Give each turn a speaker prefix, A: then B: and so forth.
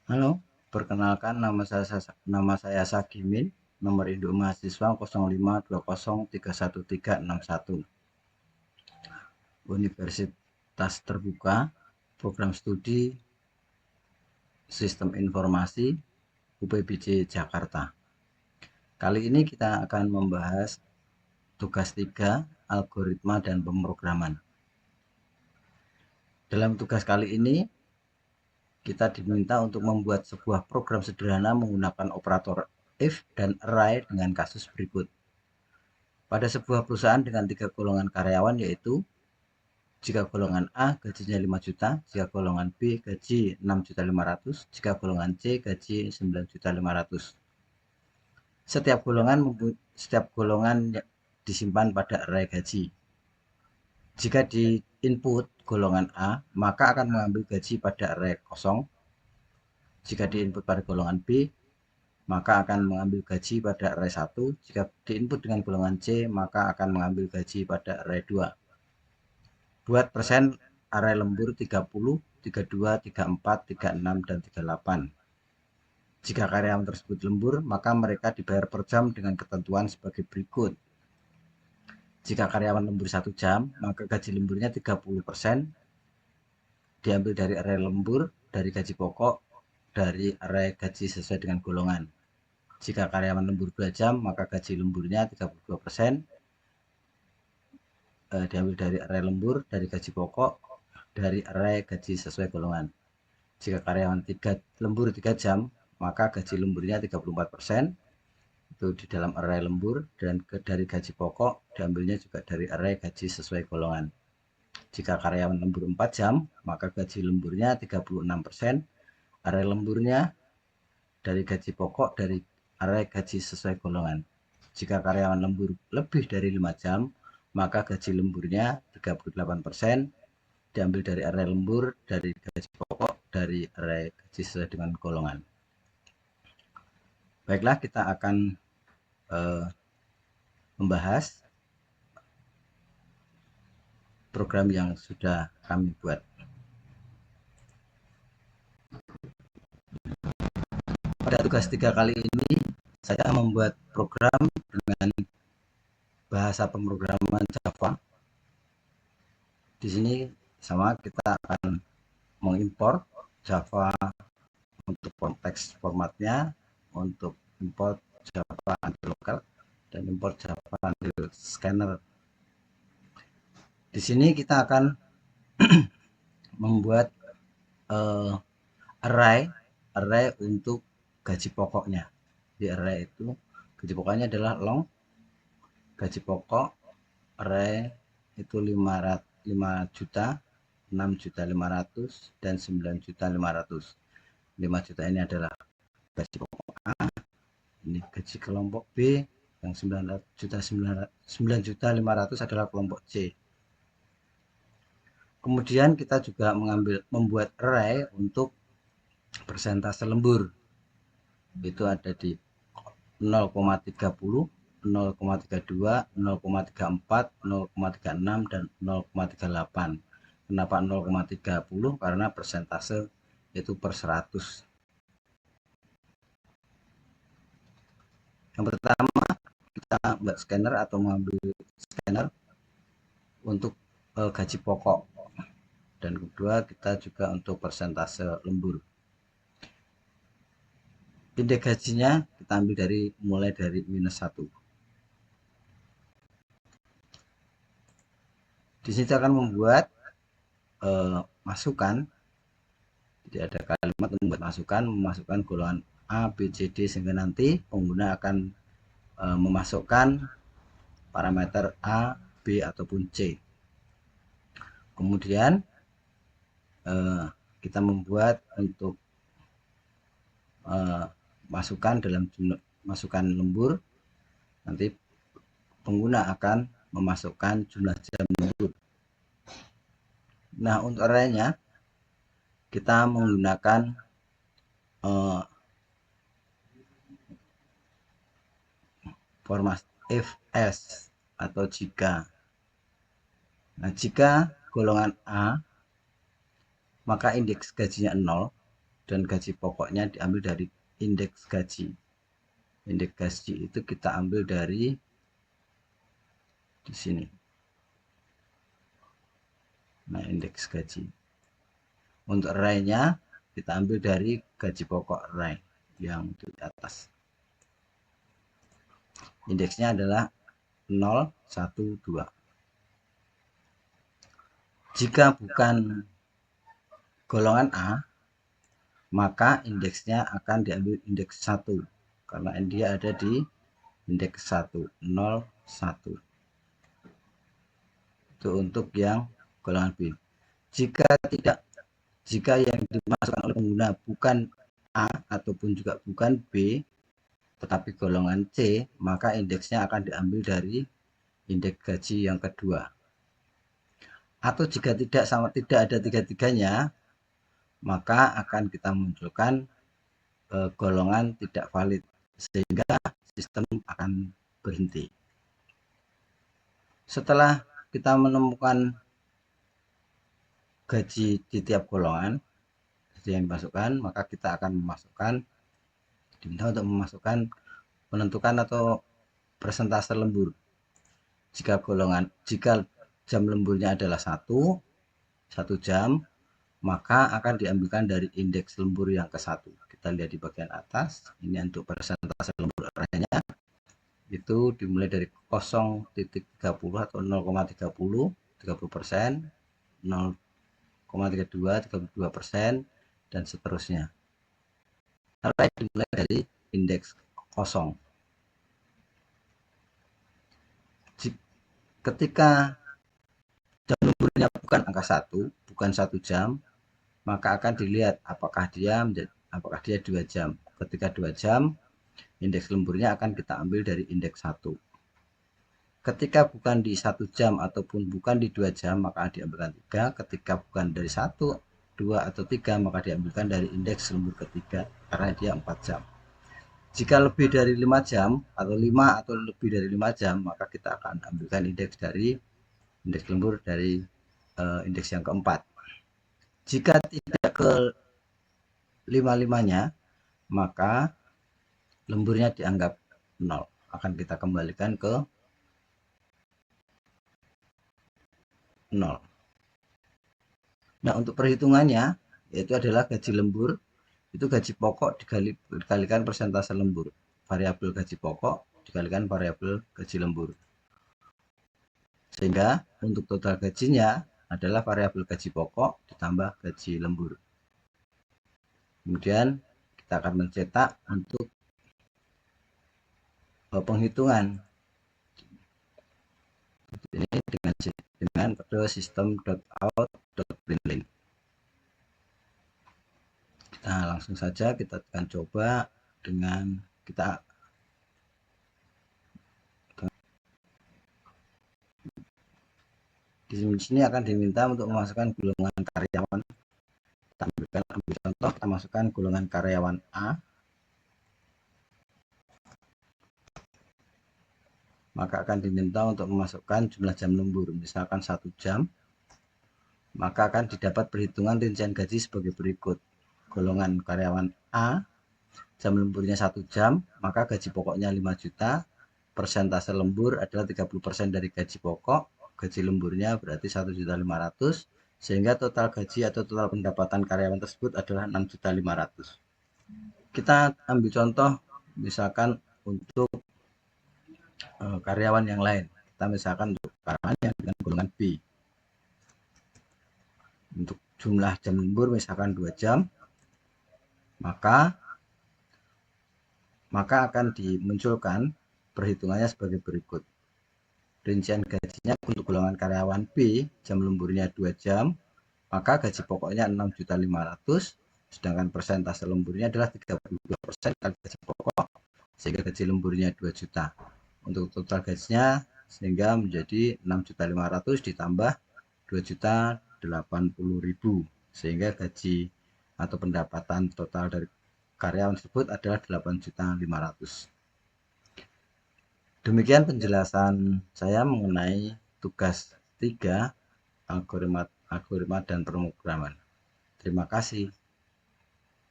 A: Halo, perkenalkan nama saya Sagimin, nomor induk mahasiswa 0520313161. Universitas Terbuka, Program Studi Sistem Informasi, UPBJ Jakarta. Kali ini kita akan membahas tugas 3, algoritma dan pemrograman. Dalam tugas kali ini, kita diminta untuk membuat sebuah program sederhana menggunakan operator if dan array dengan kasus berikut. Pada sebuah perusahaan dengan 3 golongan karyawan, yaitu jika golongan A gajinya 5 juta, jika golongan B gaji 6.500.000, jika golongan C gaji 9.500.000. Setiap golongan disimpan pada array gaji. Jika di input golongan A, maka akan mengambil gaji pada array kosong. Jika di input pada golongan B, maka akan mengambil gaji pada array 1. Jika di input dengan golongan C, maka akan mengambil gaji pada array 2. Buat persen array lembur 30, 32, 34, 36, dan 38. Jika karyawan tersebut lembur, maka mereka dibayar per jam dengan ketentuan sebagai berikut. Jika karyawan lembur 1 jam, maka gaji lemburnya 30% diambil dari array lembur, dari gaji pokok, dari array gaji sesuai dengan golongan. Jika karyawan lembur 2 jam, maka gaji lemburnya 32% diambil dari array lembur, dari gaji pokok, dari array gaji sesuai golongan. Jika karyawan lembur 3 jam, maka gaji lemburnya 34% itu di dalam array lembur, dan dari gaji pokok diambilnya juga dari array gaji sesuai golongan. Jika karyawan lembur 4 jam, maka gaji lemburnya 36%, array lemburnya dari gaji pokok, dari array gaji sesuai golongan. Jika karyawan lembur lebih dari 5 jam, maka gaji lemburnya 38% diambil dari array lembur, dari gaji pokok, dari array gaji sesuai dengan golongan. Baiklah, kita akan membahas program yang sudah kami buat. Pada tugas 3 kali ini, saya membuat program dengan bahasa pemrograman Java. Di sini sama, kita akan mengimport Java untuk konteks formatnya, untuk import Java anti-local, dan import Java anti-scanner. Di sini kita akan membuat array untuk gaji pokoknya. Di array itu gaji pokoknya adalah long, gaji pokok array itu 5 juta, 6.500.000, dan 9.500.000. 5 juta ini adalah gaji pokok A, ini gaji kelompok B, yang 9.500.000 adalah kelompok C. Kemudian kita juga membuat array untuk persentase lembur. Itu ada di 0,30, 0,32, 0,34, 0,36, dan 0,38. Kenapa 0,30? Karena persentase itu per 100. Yang pertama, kita buat scanner atau mengambil scanner untuk gaji pokok, dan kedua kita juga untuk persentase lembur. Indeks gajinya kita ambil mulai dari -1. Di sini akan membuat masukan. Jadi ada kalimat membuat masukan, memasukkan golongan A, B, C, D, sehingga nanti pengguna akan memasukkan parameter A, B, ataupun C. Kemudian kita membuat untuk masukan dalam jumlah masukan lembur, nanti pengguna akan memasukkan jumlah jam lembur. Nah, untuk arraynya kita menggunakan format if else atau jika. Nah, jika golongan A, maka indeks gajinya 0, dan gaji pokoknya diambil dari indeks gaji. Indeks gaji itu kita ambil dari di sini. Nah, indeks gaji. Untuk array-nya kita ambil dari gaji pokok array yang di atas. Indeksnya adalah 0, 1, 2. Jika bukan golongan A, maka indeksnya akan diambil indeks 1 karena dia ada di indeks 1, 0, 1. Itu untuk yang golongan B. Jika yang dimasukkan oleh pengguna bukan A ataupun juga bukan B, tetapi golongan C, maka indeksnya akan diambil dari indeks gaji yang kedua. Atau jika tidak ada tiga-tiganya, maka akan kita munculkan golongan tidak valid, sehingga sistem akan berhenti. Setelah kita menemukan gaji di tiap golongan yang dimasukkan, maka kita akan diminta untuk menentukan atau persentase lembur. Jika jam lemburnya adalah 1 jam, maka akan diambilkan dari indeks lembur yang ke-1. Kita lihat di bagian atas, ini untuk persentase lembur arahnya, itu dimulai dari 0,30 atau 0,30, 30%, 0,32, 32%, dan seterusnya. Array dimulai dari indeks 0. Ketika jam lemburnya bukan angka 1, bukan 1 jam, maka akan dilihat apakah dia 2 jam. Ketika 2 jam, indeks lemburnya akan kita ambil dari indeks 1. Ketika bukan di 1 jam ataupun bukan di 2 jam, maka diambilkan 3. Ketika bukan dari 1, 2, atau 3, maka diambilkan dari indeks lembur ketiga karena dia 4 jam. Jika lebih dari 5 jam atau 5 atau lebih dari 5 jam, maka kita akan ambilkan indeks lembur dari indeks yang keempat. Jika tidak ke 5-5-nya, maka lemburnya dianggap 0. Akan kita kembalikan ke 0. Nah, untuk perhitungannya, yaitu adalah gaji lembur, itu gaji pokok dikalikan persentase lembur. Variabel gaji pokok dikalikan variabel gaji lembur. Sehingga untuk total gajinya adalah variabel gaji pokok ditambah gaji lembur. Kemudian kita akan mencetak untuk penghitungan ini dengan kode system.out.println. Kita langsung saja kita akan coba dengan di sini akan diminta untuk memasukkan golongan karyawan. Kita ambil contoh, kita masukkan golongan karyawan A. Maka akan diminta untuk memasukkan jumlah jam lembur, misalkan 1 jam. Maka akan didapat perhitungan rincian gaji sebagai berikut. Golongan karyawan A, jam lemburnya 1 jam, maka gaji pokoknya 5 juta. Persentase lembur adalah 30% dari gaji pokok. Gaji lemburnya berarti 1.500.000, sehingga total gaji atau total pendapatan karyawan tersebut adalah 6.500.000. Kita ambil contoh misalkan untuk karyawan yang lain. Kita misalkan untuk karyawan yang dengan golongan B, untuk jumlah jam lembur misalkan 2 jam, maka akan dimunculkan perhitungannya sebagai berikut. Rincian gajinya untuk golongan karyawan B, jam lemburnya 2 jam, maka gaji pokoknya 6.500.000, sedangkan persentase lemburnya adalah 32% kali gaji pokok, sehingga gaji lemburnya 2 juta. Untuk total gajinya sehingga menjadi 6.500.000 ditambah 2.080.000, sehingga gaji atau pendapatan total dari karyawan tersebut adalah 8.500.000. Demikian penjelasan saya mengenai tugas 3 algoritma dan pemrograman. Terima kasih.